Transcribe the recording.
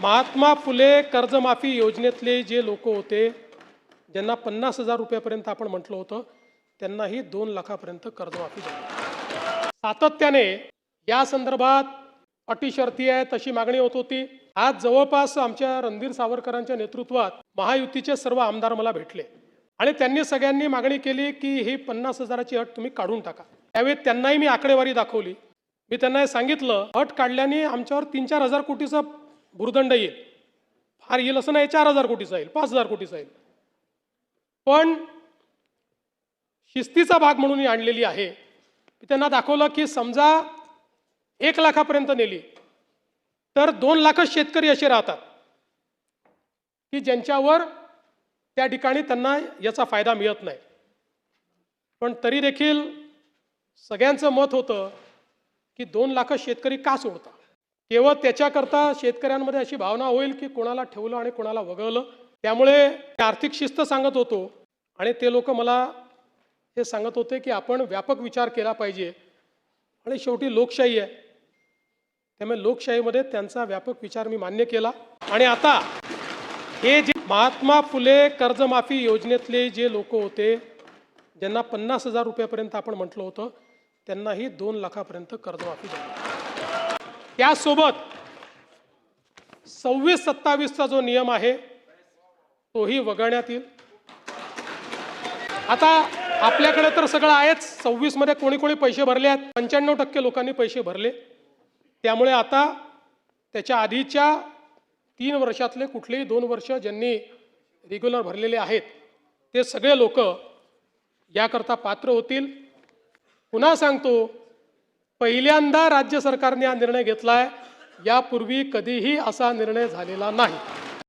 महात्मा फुले कर्जमाफी योजनेतले जे लोक होते ज्यांना 50,000 रुपयापर्यंत आपण म्हटलं होतं त्यांनाही 2 लाखापर्यंत कर्जमाफी झाली। सातत्याने या संदर्भात अटी शर्ती आहे तशी मागणी होत होती। आज जवळपास आमच्या रणधीर सावरकरांच्या नेतृत्वात महायुतीचे सर्व आमदार मला भेटले आणि त्यांनी सगळ्यांनी मागणी केली की ही 50,000ची अट तुम्ही काढून टाका। त्यावेळी त्यांनाही मी आकडेवारी दाखवली। मी त्यांना सांगितलं अट काढल्याने आमच्यावर 3-4 हजार कोटीचा भुर्दंड येईल, फार येईल असं नाही, 4,000 कोटीचा येईल, 5,000 कोटीचा येईल, पण शिस्तीचा भाग म्हणून आणलेली आहे। मी त्यांना दाखवलं की समजा 1 लाखापर्यंत नेली तर 2 लाख शेतकरी असे राहतात की ज्यांच्यावर त्या ठिकाणी त्यांना याचा फायदा मिळत नाही, पण तरी देखील सगळ्यांचं मत होतं की 2 लाख शेतकरी का सोडता। केवळ त्याच्याकरता शेतकऱ्यांमध्ये अशी भावना होईल की कोणाला ठेवलं आणि कोणाला वगळलं। त्यामुळे आर्थिक शिस्त सांगत होतो आणि ते लोक मला हे सांगत होते की आपण व्यापक विचार केला पाहिजे आणि शेवटी लोकशाही आहे, त्यामुळे लोकशाहीमध्ये त्यांचा व्यापक विचार मी मान्य केला। आणि आता हे जे महात्मा फुले कर्जमाफी योजनेतले जे लोक होते ज्यांना 50,000 रुपयापर्यंत आपण म्हटलं होतं त्यांनाही 2 लाखापर्यंत कर्जमाफी झाली। त्यासोबत 26-27चा जो नियम आहे तोही वगळण्यात येईल। आता आपल्याकडे तर सगळं आहेच, 26 मध्ये कोणी कोणी पैसे भरले आहेत, 95% लोकांनी पैसे भरले। त्यामुळे आता त्याच्या आधीच्या 3 वर्षातले कुठलेही 2 वर्ष ज्यांनी रेग्युलर भरलेले आहेत ते सगळे लोक याकरता पात्र होतील। पुन्हा सांगतो, पहिल्यांदा राज्य सरकारने हा निर्णय घेतलाय, यापूर्वी कधीही असा निर्णय झालेला नाही।